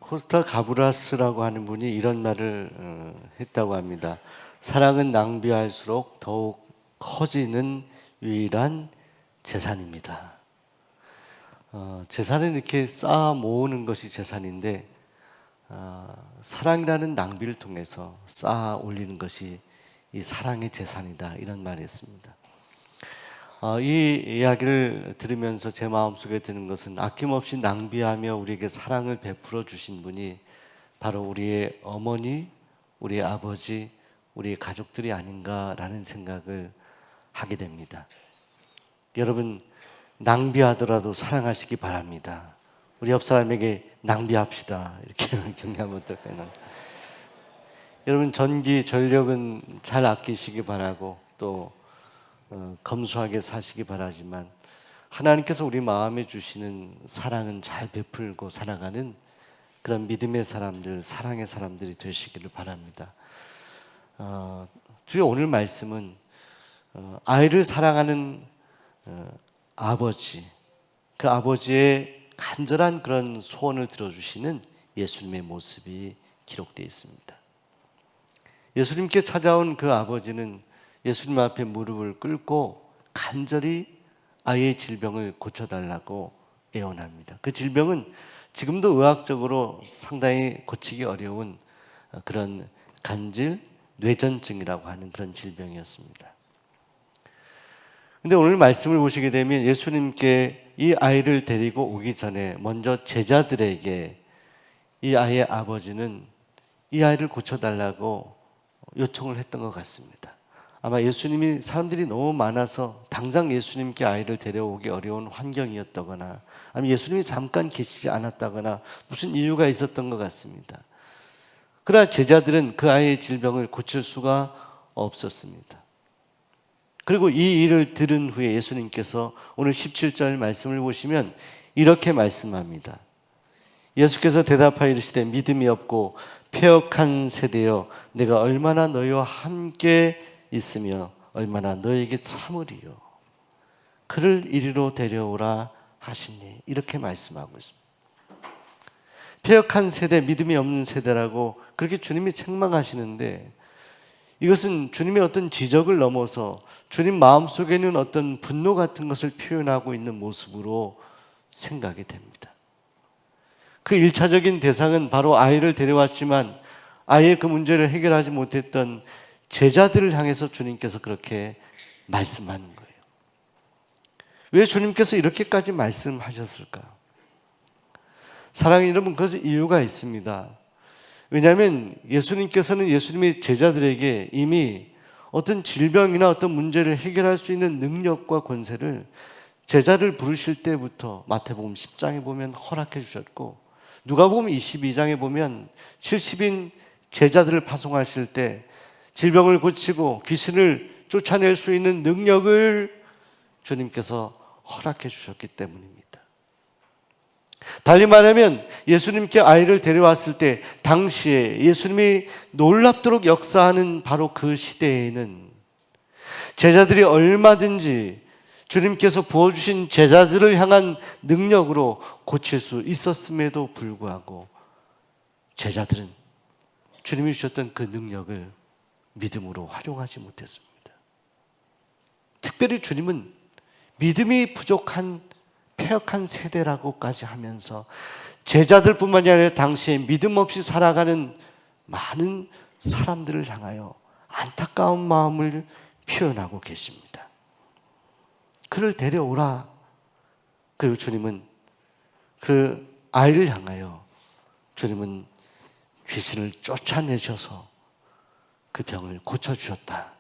코스타 가브라스라고 하는 분이 이런 말을 했다고 합니다. 사랑은 낭비할수록 더욱 커지는 유일한 재산입니다. 재산은 이렇게 쌓아 모으는 것이 재산인데 사랑이라는 낭비를 통해서 쌓아 올리는 것이 이 사랑의 재산이다, 이런 말을 했습니다. 이 이야기를 들으면서 제 마음속에 드는 것은 아낌없이 낭비하며 우리에게 사랑을 베풀어 주신 분이 바로 우리의 어머니, 우리의 아버지, 우리의 가족들이 아닌가라는 생각을 하게 됩니다. 여러분, 낭비하더라도 사랑하시기 바랍니다. 우리 옆 사람에게 낭비합시다, 이렇게 격려하면 어떨까요? 여러분, 전기, 전력은 잘 아끼시기 바라고 또 검소하게 사시기 바라지만 하나님께서 우리 마음에 주시는 사랑은 잘 베풀고 살아가는 그런 믿음의 사람들, 사랑의 사람들이 되시기를 바랍니다. 주의 오늘 말씀은 아이를 사랑하는 아버지, 그 아버지의 간절한 그런 소원을 들어주시는 예수님의 모습이 기록되어 있습니다. 예수님께 찾아온 그 아버지는 예수님 앞에 무릎을 꿇고 간절히 아이의 질병을 고쳐달라고 애원합니다. 그 질병은 지금도 의학적으로 상당히 고치기 어려운 그런 간질 뇌전증이라고 하는 그런 질병이었습니다. 그런데 오늘 말씀을 보시게 되면 예수님께 이 아이를 데리고 오기 전에 먼저 제자들에게 이 아이의 아버지는 이 아이를 고쳐달라고 요청을 했던 것 같습니다. 아마 예수님이 사람들이 너무 많아서 당장 예수님께 아이를 데려오기 어려운 환경이었다거나 아니면 예수님이 잠깐 계시지 않았다거나 무슨 이유가 있었던 것 같습니다. 그러나 제자들은 그 아이의 질병을 고칠 수가 없었습니다. 그리고 이 일을 들은 후에 예수님께서 오늘 17절 말씀을 보시면 이렇게 말씀합니다. 예수께서 대답하여 이르시되 믿음이 없고 패역한 세대여, 내가 얼마나 너희와 함께 있으며 얼마나 너에게 참으리요. 그를 이리로 데려오라 하시니, 이렇게 말씀하고 있습니다. 패역한 세대, 믿음이 없는 세대라고 그렇게 주님이 책망하시는데 이것은 주님의 어떤 지적을 넘어서 주님 마음속에는 어떤 분노 같은 것을 표현하고 있는 모습으로 생각이 됩니다. 그 1차적인 대상은 바로 아이를 데려왔지만 아이의 그 문제를 해결하지 못했던 제자들을 향해서 주님께서 그렇게 말씀하는 거예요. 왜 주님께서 이렇게까지 말씀하셨을까? 사랑하는 여러분, 그것은 이유가 있습니다. 왜냐하면 예수님께서는 예수님의 제자들에게 이미 어떤 질병이나 어떤 문제를 해결할 수 있는 능력과 권세를 제자를 부르실 때부터 마태복음 10장에 보면 허락해 주셨고, 누가복음 22장에 보면 70인 제자들을 파송하실 때 질병을 고치고 귀신을 쫓아낼 수 있는 능력을 주님께서 허락해 주셨기 때문입니다. 달리 말하면 예수님께 아이를 데려왔을 때 당시에 예수님이 놀랍도록 역사하는 바로 그 시대에는 제자들이 얼마든지 주님께서 부어주신 제자들을 향한 능력으로 고칠 수 있었음에도 불구하고 제자들은 주님이 주셨던 그 능력을 믿음으로 활용하지 못했습니다. 특별히 주님은 믿음이 부족한 패역한 세대라고까지 하면서 제자들뿐만이 아니라 당시에 믿음 없이 살아가는 많은 사람들을 향하여 안타까운 마음을 표현하고 계십니다. 그를 데려오라. 그리고 주님은 그 아이를 향하여 주님은 귀신을 쫓아내셔서 그 병을 고쳐주셨다.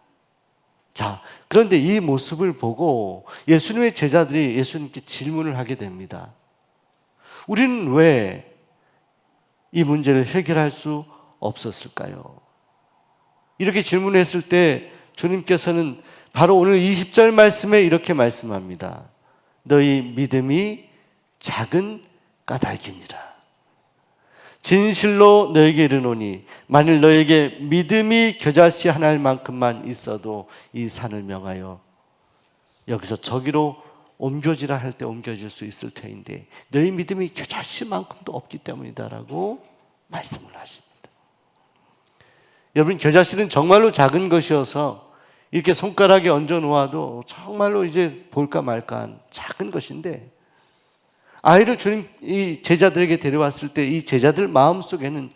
자, 그런데 이 모습을 보고 예수님의 제자들이 예수님께 질문을 하게 됩니다. 우리는 왜 이 문제를 해결할 수 없었을까요? 이렇게 질문했을 때 주님께서는 바로 오늘 20절 말씀에 이렇게 말씀합니다. 너희 믿음이 작은 까닭이니라. 진실로 너에게 이르노니 만일 너에게 믿음이 겨자씨 하나만큼만 있어도 이 산을 명하여 여기서 저기로 옮겨지라 할 때 옮겨질 수 있을 터인데 너희 믿음이 겨자씨만큼도 없기 때문이다라고 말씀을 하십니다. 여러분, 겨자씨는 정말로 작은 것이어서 이렇게 손가락에 얹어 놓아도 정말로 이제 볼까 말까 한 작은 것인데, 아이를 주님 이 제자들에게 데려왔을 때 이 제자들 마음속에는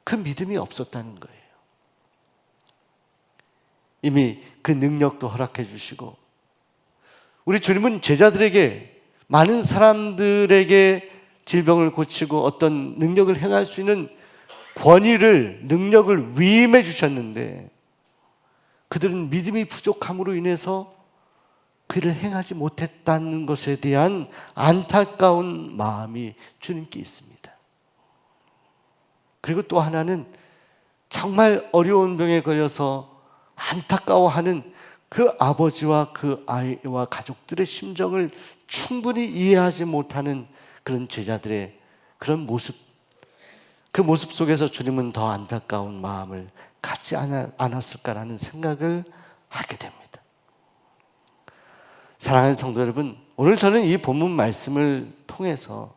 그 믿음이 없었다는 거예요. 이미 그 능력도 허락해 주시고, 우리 주님은 제자들에게, 많은 사람들에게 질병을 고치고 어떤 능력을 행할 수 있는 권위를, 능력을 위임해 주셨는데, 그들은 믿음이 부족함으로 인해서 그 일을 행하지 못했다는 것에 대한 안타까운 마음이 주님께 있습니다. 그리고 또 하나는 정말 어려운 병에 걸려서 안타까워하는 그 아버지와 그 아이와 가족들의 심정을 충분히 이해하지 못하는 그런 제자들의 그런 모습, 그 모습 속에서 주님은 더 안타까운 마음을 갖지 않았을까라는 생각을 하게 됩니다. 사랑하는 성도 여러분, 오늘 저는 이 본문 말씀을 통해서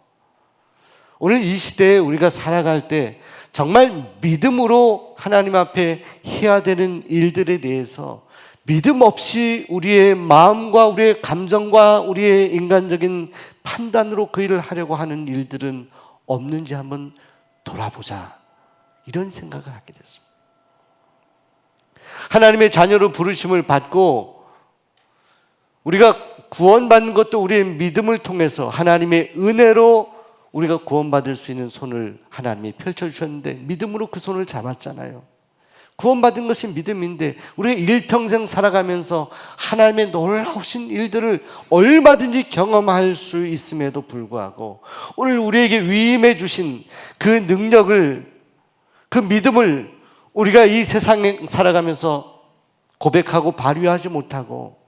오늘 이 시대에 우리가 살아갈 때 정말 믿음으로 하나님 앞에 해야 되는 일들에 대해서 믿음 없이 우리의 마음과 우리의 감정과 우리의 인간적인 판단으로 그 일을 하려고 하는 일들은 없는지 한번 돌아보자, 이런 생각을 하게 됐습니다. 하나님의 자녀로 부르심을 받고 우리가 구원받는 것도 우리의 믿음을 통해서 하나님의 은혜로 우리가 구원받을 수 있는 손을 하나님이 펼쳐주셨는데, 믿음으로 그 손을 잡았잖아요. 구원받은 것이 믿음인데, 우리가 일평생 살아가면서 하나님의 놀라우신 일들을 얼마든지 경험할 수 있음에도 불구하고 오늘 우리에게 위임해 주신 그 능력을, 그 믿음을 우리가 이 세상에 살아가면서 고백하고 발휘하지 못하고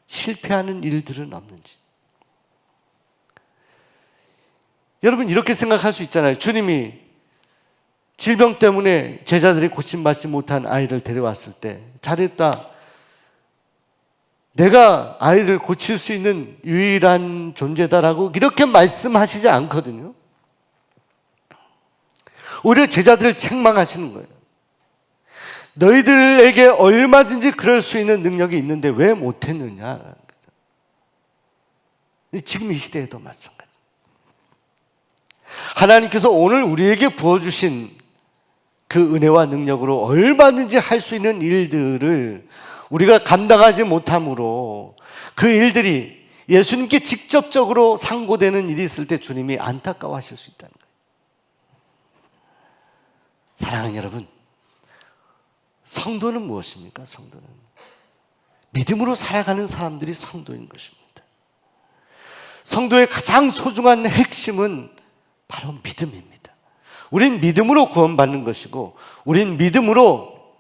실패하는 일들은 없는지. 여러분, 이렇게 생각할 수 있잖아요. 주님이 질병 때문에 제자들이 고침받지 못한 아이를 데려왔을 때, 잘했다, 내가 아이를 고칠 수 있는 유일한 존재다라고 이렇게 말씀하시지 않거든요. 오히려 제자들을 책망하시는 거예요. 너희들에게 얼마든지 그럴 수 있는 능력이 있는데 왜 못했느냐. 지금 이 시대에도 마찬가지. 하나님께서 오늘 우리에게 부어주신 그 은혜와 능력으로 얼마든지 할 수 있는 일들을 우리가 감당하지 못함으로 그 일들이 예수님께 직접적으로 상고되는 일이 있을 때 주님이 안타까워하실 수 있다는 거예요. 사랑하는 여러분, 성도는 무엇입니까? 성도는 믿음으로 살아가는 사람들이 성도인 것입니다. 성도의 가장 소중한 핵심은 바로 믿음입니다. 우린 믿음으로 구원받는 것이고, 우린 믿음으로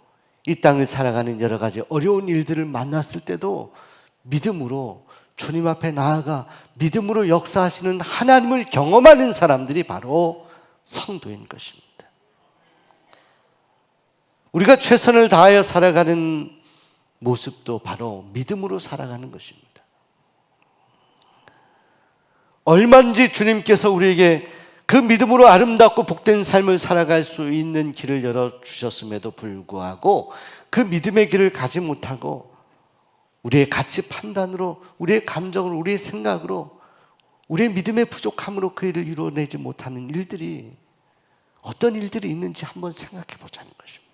이 땅을 살아가는 여러 가지 어려운 일들을 만났을 때도 믿음으로 주님 앞에 나아가 믿음으로 역사하시는 하나님을 경험하는 사람들이 바로 성도인 것입니다. 우리가 최선을 다하여 살아가는 모습도 바로 믿음으로 살아가는 것입니다. 얼마든지 주님께서 우리에게 그 믿음으로 아름답고 복된 삶을 살아갈 수 있는 길을 열어주셨음에도 불구하고 그 믿음의 길을 가지 못하고 우리의 가치 판단으로, 우리의 감정으로, 우리의 생각으로, 우리의 믿음의 부족함으로 그 일을 이루어내지 못하는 일들이, 어떤 일들이 있는지 한번 생각해 보자는 것입니다.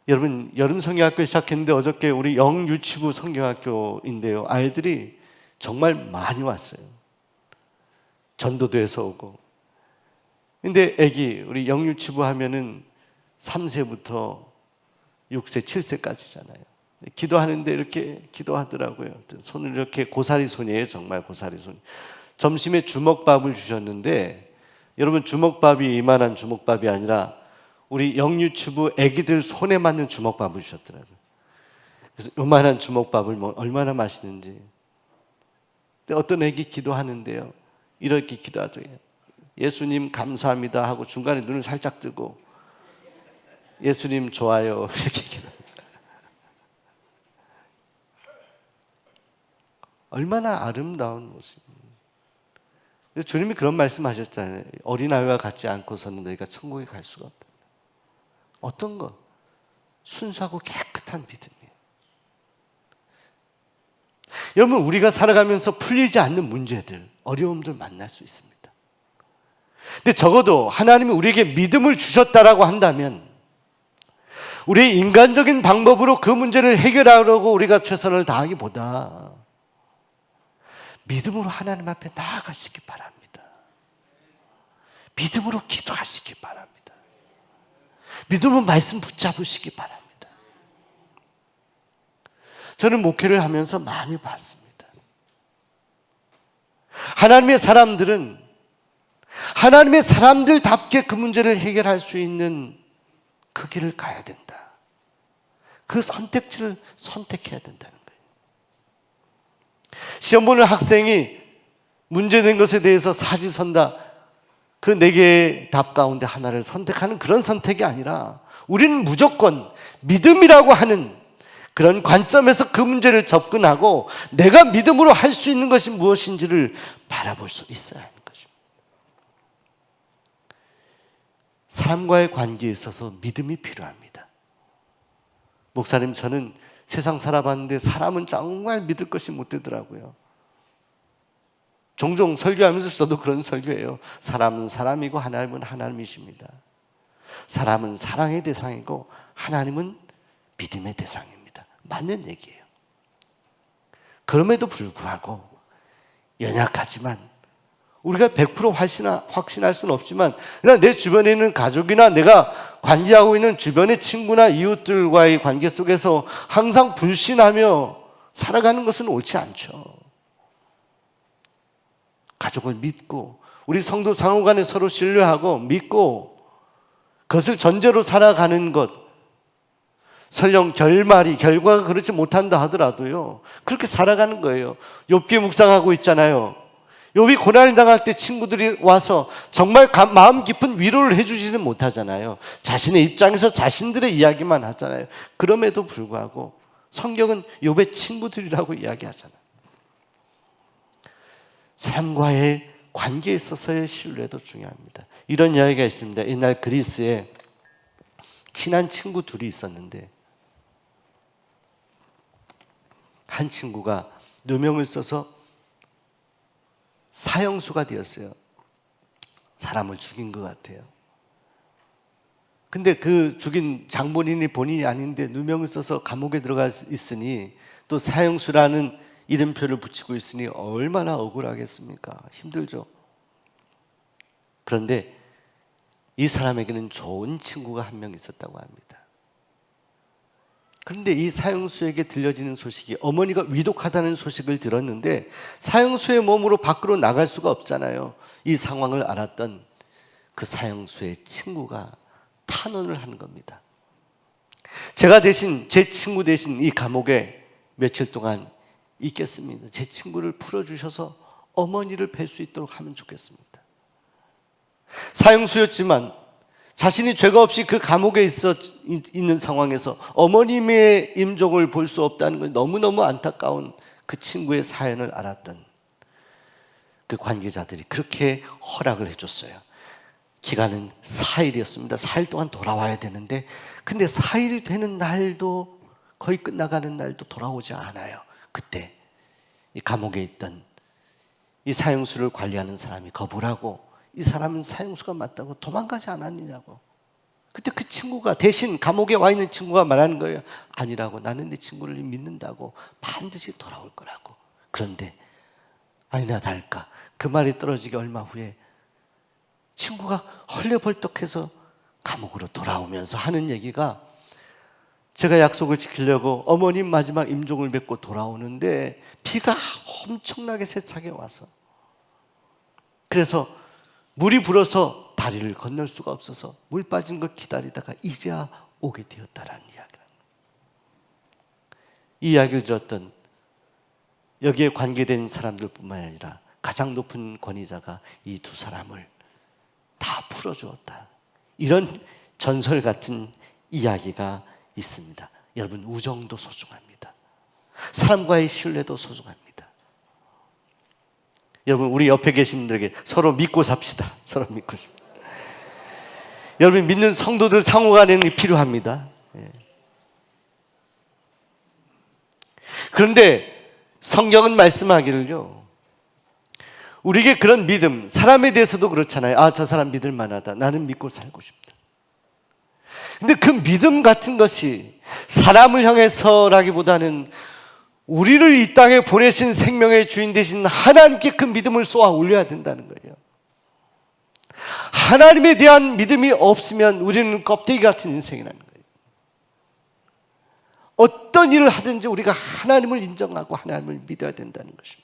여러분, 여름 성경학교 시작했는데 어저께 우리 영유치부 성경학교인데요, 아이들이 정말 많이 왔어요. 전도도에서 오고. 근데 애기, 우리 영유치부 하면은 3세부터 6세, 7세까지잖아요. 기도하는데 이렇게 기도하더라고요. 손을 이렇게, 고사리 손이에요. 정말 고사리 손. 점심에 주먹밥을 주셨는데, 여러분, 주먹밥이 이만한 주먹밥이 아니라 우리 영유치부 애기들 손에 맞는 주먹밥을 주셨더라고요. 그래서 이만한 주먹밥을 얼마나 맛있는지. 근데 어떤 애기 기도하는데요, 이렇게 기도하더래요. 예수님 감사합니다 하고 중간에 눈을 살짝 뜨고 예수님 좋아요 이렇게 기도합니다. 얼마나 아름다운 모습입니다. 주님이 그런 말씀하셨잖아요. 어린아이와 같지 않고서는 너희가 천국에 갈 수가 없다. 어떤 것? 순수하고 깨끗한 믿음이에요. 여러분, 우리가 살아가면서 풀리지 않는 문제들, 어려움들 만날 수 있습니다. 근데 적어도 하나님이 우리에게 믿음을 주셨다라고 한다면 우리의 인간적인 방법으로 그 문제를 해결하려고 우리가 최선을 다하기보다 믿음으로 하나님 앞에 나아가시기 바랍니다. 믿음으로 기도하시기 바랍니다. 믿음으로 말씀 붙잡으시기 바랍니다. 저는 목회를 하면서 많이 봤습니다. 하나님의 사람들은 하나님의 사람들답게 그 문제를 해결할 수 있는 그 길을 가야 된다. 그 선택지를 선택해야 된다는 거예요. 시험 보는 학생이 문제 낸 것에 대해서 사지선다 그 4개의 답 가운데 하나를 선택하는 그런 선택이 아니라 우리는 무조건 믿음이라고 하는 그런 관점에서 그 문제를 접근하고 내가 믿음으로 할 수 있는 것이 무엇인지를 바라볼 수 있어야 하는 것입니다. 사람과의 관계에 있어서 믿음이 필요합니다. 목사님, 저는 세상 살아봤는데 사람은 정말 믿을 것이 못 되더라고요. 종종 설교하면서 저도 그런 설교예요. 사람은 사람이고 하나님은 하나님이십니다. 사람은 사랑의 대상이고 하나님은 믿음의 대상입니다. 맞는 얘기예요. 그럼에도 불구하고 연약하지만 우리가 100% 확신할 수는 없지만 그러나 내 주변에 있는 가족이나 내가 관계하고 있는 주변의 친구나 이웃들과의 관계 속에서 항상 불신하며 살아가는 것은 옳지 않죠. 가족을 믿고 우리 성도 상호 간에 서로 신뢰하고 믿고 그것을 전제로 살아가는 것, 설령 결과가 그렇지 못한다 하더라도요 그렇게 살아가는 거예요. 욥기 묵상하고 있잖아요. 욥이 고난을 당할 때 친구들이 와서 정말 마음 깊은 위로를 해주지는 못하잖아요. 자신의 입장에서 자신들의 이야기만 하잖아요. 그럼에도 불구하고 성경은 욥의 친구들이라고 이야기하잖아요. 사람과의 관계에 있어서의 신뢰도 중요합니다. 이런 이야기가 있습니다. 옛날 그리스에 친한 친구 둘이 있었는데 한 친구가 누명을 써서 사형수가 되었어요. 사람을 죽인 것 같아요. 근데 그 죽인 장본인이 본인이 아닌데 누명을 써서 감옥에 들어가 있으니 또 사형수라는 이름표를 붙이고 있으니 얼마나 억울하겠습니까? 힘들죠. 그런데 이 사람에게는 좋은 친구가 한 명 있었다고 합니다. 그런데 이 사형수에게 들려지는 소식이 어머니가 위독하다는 소식을 들었는데 사형수의 몸으로 밖으로 나갈 수가 없잖아요. 이 상황을 알았던 그 사형수의 친구가 탄원을 하는 겁니다. 제가 대신 제 친구 대신 이 감옥에 며칠 동안 있겠습니다. 제 친구를 풀어주셔서 어머니를 뵐 수 있도록 하면 좋겠습니다. 사형수였지만 자신이 죄가 없이 그 감옥에 있는 상황에서 어머님의 임종을 볼 수 없다는 건 너무너무 안타까운 그 친구의 사연을 알았던 그 관계자들이 그렇게 허락을 해줬어요. 기간은 4일이었습니다. 4일 동안 돌아와야 되는데 근데 4일이 되는 날도 거의 끝나가는 날도 돌아오지 않아요. 그때 이 감옥에 있던 이 사형수를 관리하는 사람이 거부를 하고 이 사람은 사형수가 맞다고 도망가지 않았느냐고. 그때 그 친구가 대신 감옥에 와 있는 친구가 말하는 거예요. 아니라고. 나는 내 친구를 믿는다고. 반드시 돌아올 거라고. 그런데 아니나 다를까 그 말이 떨어지기 얼마 후에 친구가 헐레벌떡해서 감옥으로 돌아오면서 하는 얘기가 제가 약속을 지키려고 어머님 마지막 임종을 뵙고 돌아오는데 비가 엄청나게 세차게 와서 그래서 물이 불어서 다리를 건널 수가 없어서 물 빠진 거 기다리다가 이제야 오게 되었다라는 이야기입니다. 이 이야기를 들었던 여기에 관계된 사람들뿐만 아니라 가장 높은 권위자가 이 두 사람을 다 풀어주었다. 이런 전설 같은 이야기가 있습니다. 여러분, 우정도 소중합니다. 사람과의 신뢰도 소중합니다. 여러분, 우리 옆에 계신 분들에게 서로 믿고 삽시다. 서로 믿고 삽시다. 여러분, 믿는 성도들 상호간에는 필요합니다. 그런데 성경은 말씀하기를요, 우리에게 그런 믿음, 사람에 대해서도 그렇잖아요. 아, 저 사람 믿을 만하다. 나는 믿고 살고 싶다. 근데 그 믿음 같은 것이 사람을 향해서라기보다는 우리를 이 땅에 보내신 생명의 주인 되신 하나님께 그 믿음을 쏘아 올려야 된다는 거예요. 하나님에 대한 믿음이 없으면 우리는 껍데기 같은 인생이라는 거예요. 어떤 일을 하든지 우리가 하나님을 인정하고 하나님을 믿어야 된다는 것입니다.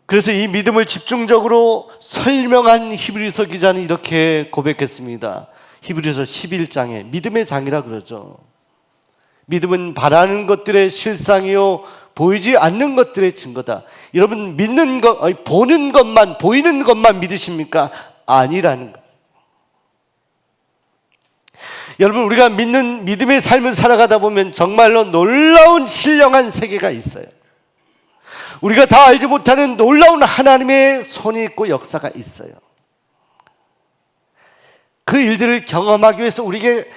그래서 이 믿음을 집중적으로 설명한 히브리서 기자는 이렇게 고백했습니다. 히브리서 11장에 믿음의 장이라 그러죠. 믿음은 바라는 것들의 실상이요 보이지 않는 것들의 증거다. 여러분, 믿는 것, 보는 것만, 보이는 것만 믿으십니까? 아니라는 것. 여러분, 우리가 믿는 믿음의 삶을 살아가다 보면 정말로 놀라운 신령한 세계가 있어요. 우리가 다 알지 못하는 놀라운 하나님의 손이 있고 역사가 있어요. 그 일들을 경험하기 위해서 우리에게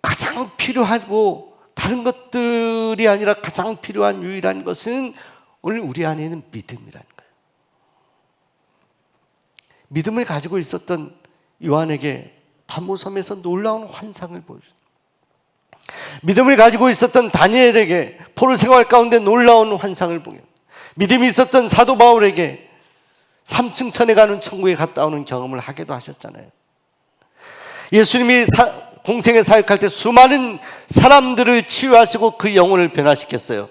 가장 필요하고 다른 것들이 아니라 가장 필요한 유일한 것은 오늘 우리 안에 있는 믿음이라는 거예요. 믿음을 가지고 있었던 요한에게 바모섬에서 놀라운 환상을 보여줍니다. 믿음을 가지고 있었던 다니엘에게 포로 생활 가운데 놀라운 환상을 보여. 믿음이 있었던 사도 바울에게 3층 천에 가는 천국에 갔다 오는 경험을 하기도 하셨잖아요. 예수님이 공생에 사역할 때 수많은 사람들을 치유하시고 그 영혼을 변화시켰어요.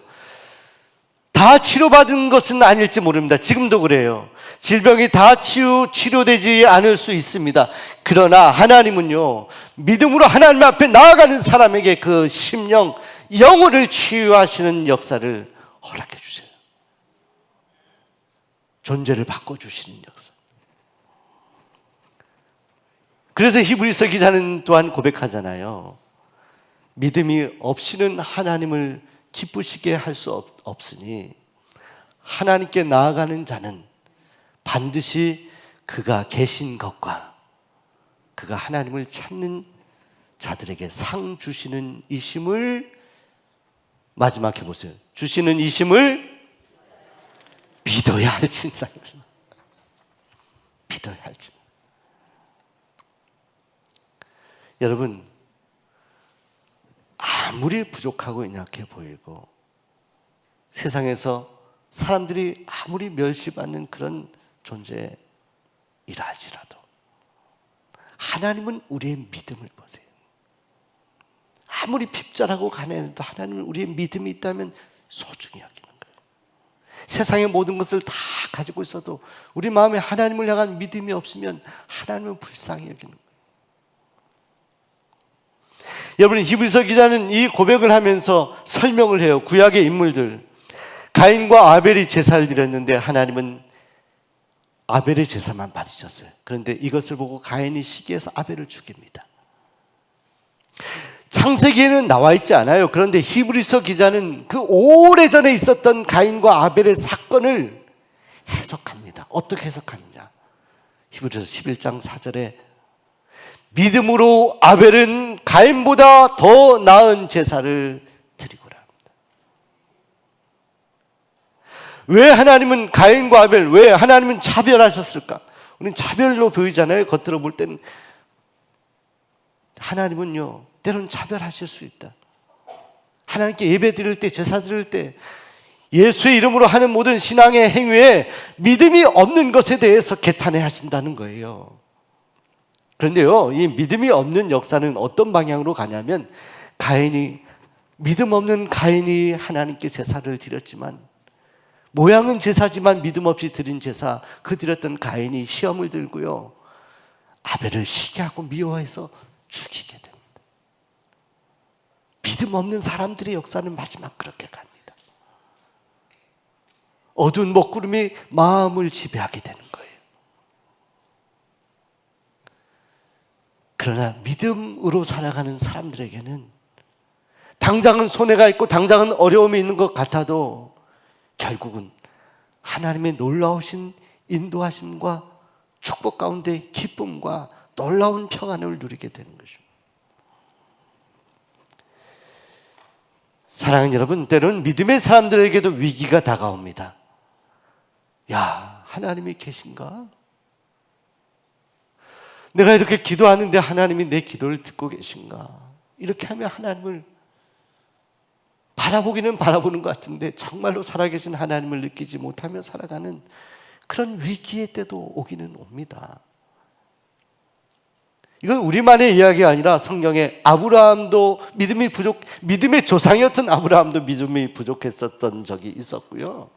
다 치료받은 것은 아닐지 모릅니다. 지금도 그래요. 질병이 다 치료되지 않을 수 있습니다. 그러나 하나님은요, 믿음으로 하나님 앞에 나아가는 사람에게 그 심령, 영혼을 치유하시는 역사를 허락해 주세요. 존재를 바꿔주시는 역사. 그래서 히브리서 기자는 또한 고백하잖아요. 믿음이 없이는 하나님을 기쁘시게 할 수 없으니 하나님께 나아가는 자는 반드시 그가 계신 것과 그가 하나님을 찾는 자들에게 상 주시는 이심을, 마지막 해보세요. 주시는 이심을 믿어야 할지니라. 믿어야 할지. 여러분, 아무리 부족하고 연약해 보이고 세상에서 사람들이 아무리 멸시받는 그런 존재이라 할지라도 하나님은 우리의 믿음을 보세요. 아무리 핍절하고 가난해도 하나님은 우리의 믿음이 있다면 소중히 여기는 거예요. 세상의 모든 것을 다 가지고 있어도 우리 마음에 하나님을 향한 믿음이 없으면 하나님은 불쌍히 여기는 거예요. 여러분, 히브리서 기자는 이 고백을 하면서 설명을 해요. 구약의 인물들, 가인과 아벨이 제사를 드렸는데 하나님은 아벨의 제사만 받으셨어요. 그런데 이것을 보고 가인이 시기해서 아벨을 죽입니다. 창세기에는 나와 있지 않아요. 그런데 히브리서 기자는 그 오래전에 있었던 가인과 아벨의 사건을 해석합니다. 어떻게 해석하느냐? 히브리서 11장 4절에 믿음으로 아벨은 가인보다 더 나은 제사를 드리고라 합니다. 왜 하나님은 가인과 아벨, 왜 하나님은 차별하셨을까? 우리는 차별로 보이잖아요. 겉으로 볼 때는. 하나님은요, 때로는 차별하실 수 있다. 하나님께 예배 드릴 때, 제사 드릴 때 예수의 이름으로 하는 모든 신앙의 행위에 믿음이 없는 것에 대해서 개탄해 하신다는 거예요. 그런데요, 이 믿음이 없는 역사는 어떤 방향으로 가냐면, 믿음 없는 가인이 하나님께 제사를 드렸지만, 모양은 제사지만 믿음 없이 드린 제사, 그 드렸던 가인이 시험을 들고요, 아벨을 시기하고 미워해서 죽이게 됩니다. 믿음 없는 사람들의 역사는 마지막 그렇게 갑니다. 어두운 먹구름이 마음을 지배하게 되는 거예요. 그러나 믿음으로 살아가는 사람들에게는 당장은 손해가 있고 당장은 어려움이 있는 것 같아도 결국은 하나님의 놀라우신 인도하심과 축복 가운데 기쁨과 놀라운 평안을 누리게 되는 것입니다. 사랑하는 여러분, 때로는 믿음의 사람들에게도 위기가 다가옵니다. 야, 하나님이 계신가? 내가 이렇게 기도하는데 하나님이 내 기도를 듣고 계신가? 이렇게 하면 하나님을 바라보기는 바라보는 것 같은데 정말로 살아계신 하나님을 느끼지 못하며 살아가는 그런 위기의 때도 오기는 옵니다. 이건 우리만의 이야기가 아니라 성경에 아브라함도 믿음의 조상이었던 아브라함도 믿음이 부족했었던 적이 있었고요.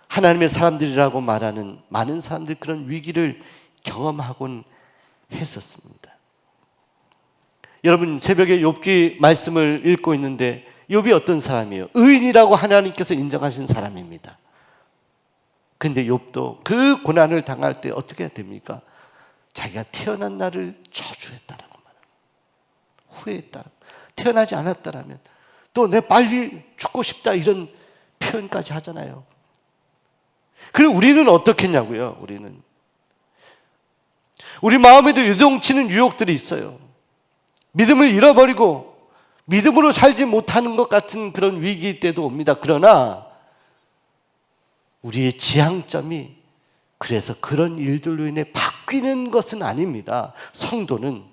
하나님의 사람들이라고 말하는 많은 사람들이 그런 위기를 경험하곤 했었습니다. 여러분, 새벽에 욥기 말씀을 읽고 있는데 욥이 어떤 사람이에요? 의인이라고 하나님께서 인정하신 사람입니다. 근데 욥도 그 고난을 당할 때 어떻게 해야 됩니까? 자기가 태어난 날을 저주했다라고 말합니다. 후회했다. 태어나지 않았다라면 또 내 빨리 죽고 싶다 이런 표현까지 하잖아요. 그리고 우리는 어떻겠냐고요? 우리 마음에도 요동치는 유혹들이 있어요. 믿음을 잃어버리고 믿음으로 살지 못하는 것 같은 그런 위기 때도 옵니다. 그러나 우리의 지향점이 그래서 그런 일들로 인해 바뀌는 것은 아닙니다. 성도는.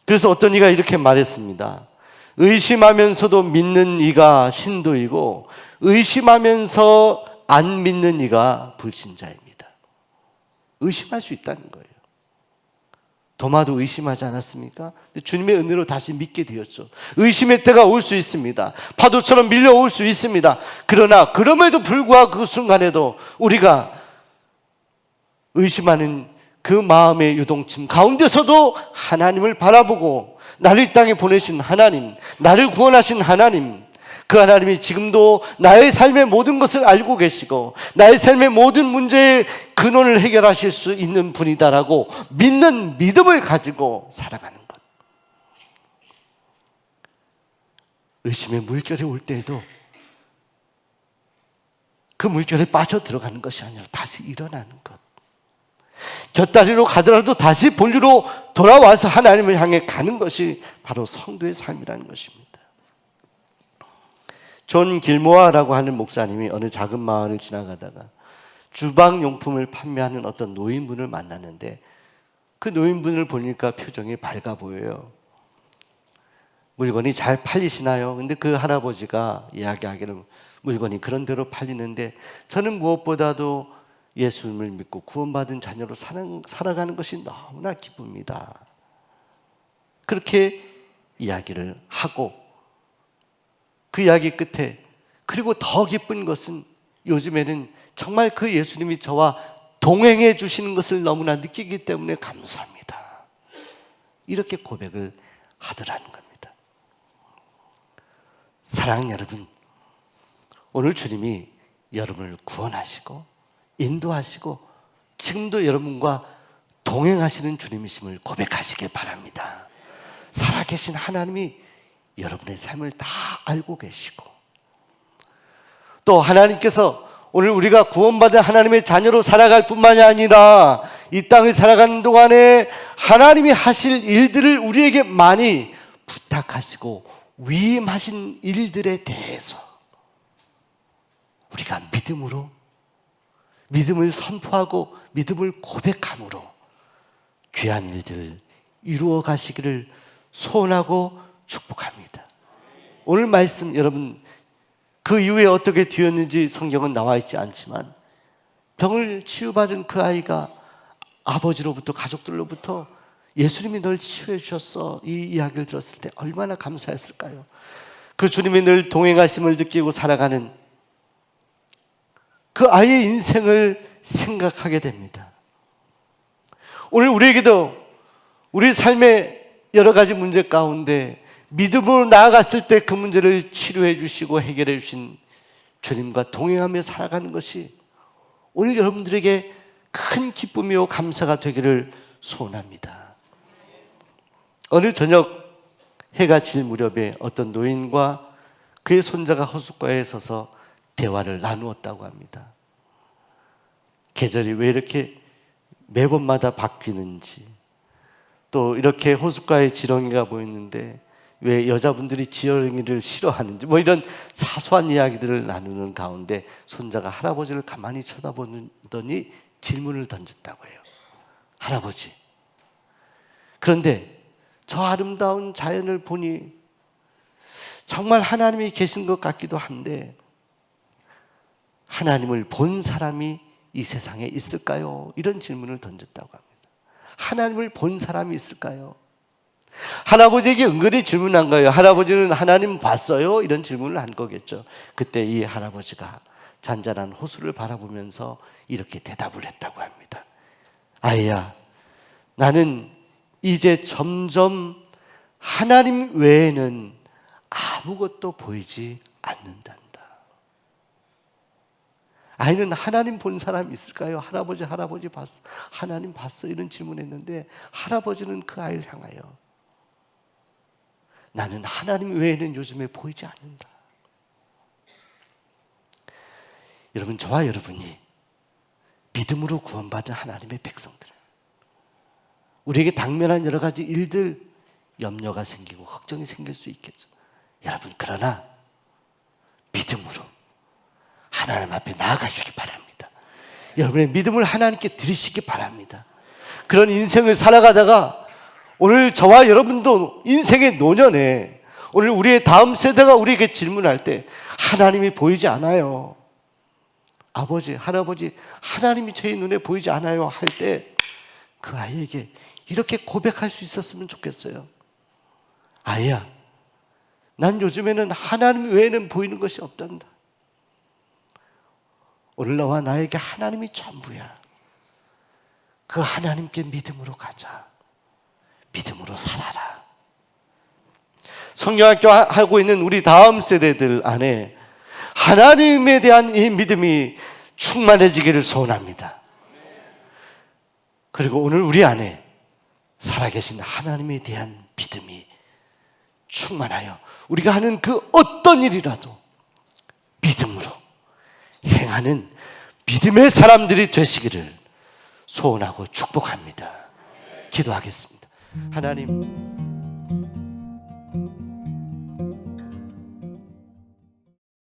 그래서 어떤 이가 이렇게 말했습니다. 의심하면서도 믿는 이가 신도이고 의심하면서 안 믿는 이가 불신자입니다. 의심할 수 있다는 거예요. 도마도 의심하지 않았습니까? 주님의 은혜로 다시 믿게 되었죠. 의심의 때가 올 수 있습니다. 파도처럼 밀려올 수 있습니다. 그러나 그럼에도 불구하고 그 순간에도 우리가 의심하는 그 마음의 유동침 가운데서도 하나님을 바라보고 나를 이 땅에 보내신 하나님, 나를 구원하신 하나님, 그 하나님이 지금도 나의 삶의 모든 것을 알고 계시고 나의 삶의 모든 문제의 근원을 해결하실 수 있는 분이다라고 믿는 믿음을 가지고 살아가는 것. 의심의 물결이 올 때에도 그 물결에 빠져 들어가는 것이 아니라 다시 일어나는 것. 곁다리로 가더라도 다시 본류로 돌아와서 하나님을 향해 가는 것이 바로 성도의 삶이라는 것입니다. 존 길모아라고 하는 목사님이 어느 작은 마을을 지나가다가 주방용품을 판매하는 어떤 노인분을 만났는데 그 노인분을 보니까 표정이 밝아 보여요. 물건이 잘 팔리시나요? 근데 그 할아버지가 이야기하기를 물건이 그런 대로 팔리는데 저는 무엇보다도 예수님을 믿고 구원받은 자녀로 살아가는 것이 너무나 기쁩니다. 그렇게 이야기를 하고 그 이야기 끝에 그리고 더 기쁜 것은 요즘에는 정말 그 예수님이 저와 동행해 주시는 것을 너무나 느끼기 때문에 감사합니다. 이렇게 고백을 하더라는 겁니다. 사랑하는 여러분, 오늘 주님이 여러분을 구원하시고 인도하시고 지금도 여러분과 동행하시는 주님이심을 고백하시길 바랍니다. 살아계신 하나님이 여러분의 삶을 다 알고 계시고 또 하나님께서 오늘 우리가 구원받은 하나님의 자녀로 살아갈 뿐만이 아니라 이 땅을 살아가는 동안에 하나님이 하실 일들을 우리에게 많이 부탁하시고 위임하신 일들에 대해서 우리가 믿음을 선포하고 믿음을 고백함으로 귀한 일들을 이루어 가시기를 소원하고 축복합니다. 오늘 말씀 여러분 그 이후에 어떻게 되었는지 성경은 나와 있지 않지만 병을 치유받은 그 아이가 아버지로부터 가족들로부터 예수님이 널 치유해 주셨어 이 이야기를 들었을 때 얼마나 감사했을까요? 그 주님이 늘 동행하심을 느끼고 살아가는 그 아이의 인생을 생각하게 됩니다. 오늘 우리에게도 우리 삶의 여러 가지 문제 가운데 믿음으로 나아갔을 때 그 문제를 치료해 주시고 해결해 주신 주님과 동행하며 살아가는 것이 오늘 여러분들에게 큰 기쁨이요 감사가 되기를 소원합니다. 어느 저녁 해가 질 무렵에 어떤 노인과 그의 손자가 호숫가에 서서 대화를 나누었다고 합니다. 계절이 왜 이렇게 매번마다 바뀌는지, 또 이렇게 호숫가에 지렁이가 보이는데 왜 여자분들이 지렁이를 싫어하는지, 뭐 이런 사소한 이야기들을 나누는 가운데 손자가 할아버지를 가만히 쳐다보더니 질문을 던졌다고 해요. 할아버지, 그런데 저 아름다운 자연을 보니 정말 하나님이 계신 것 같기도 한데 하나님을 본 사람이 이 세상에 있을까요? 이런 질문을 던졌다고 합니다. 하나님을 본 사람이 있을까요? 할아버지에게 은근히 질문한 거예요. 할아버지는 하나님 봤어요? 이런 질문을 한 거겠죠. 그때 이 할아버지가 잔잔한 호수를 바라보면서 이렇게 대답을 했다고 합니다. 아이야, 나는 이제 점점 하나님 외에는 아무것도 보이지 않는단다. 아이는 하나님 본 사람 있을까요? 할아버지 봤어? 하나님 봤어? 이런 질문했는데 할아버지는 그 아이를 향하여 나는 하나님 외에는 요즘에 보이지 않는다. 여러분, 저와 여러분이 믿음으로 구원받은 하나님의 백성들, 우리에게 당면한 여러 가지 일들, 염려가 생기고 걱정이 생길 수 있겠죠. 여러분, 그러나 믿음으로 하나님 앞에 나아가시기 바랍니다. 여러분의 믿음을 하나님께 드리시기 바랍니다. 그런 인생을 살아가다가 오늘 저와 여러분도 인생의 노년에 오늘 우리의 다음 세대가 우리에게 질문할 때 하나님이 보이지 않아요, 아버지, 할아버지, 하나님이 저희 눈에 보이지 않아요 할 때 그 아이에게 이렇게 고백할 수 있었으면 좋겠어요. 아이야, 난 요즘에는 하나님 외에는 보이는 것이 없단다. 오늘 너와 나에게 하나님이 전부야. 그 하나님께 믿음으로 가자. 믿음으로 살아라. 성경학교 하고 있는 우리 다음 세대들 안에 하나님에 대한 이 믿음이 충만해지기를 소원합니다. 그리고 오늘 우리 안에 살아계신 하나님에 대한 믿음이 충만하여 우리가 하는 그 어떤 일이라도 믿음으로 행하는 믿음의 사람들이 되시기를 소원하고 축복합니다. 기도하겠습니다. 하나님,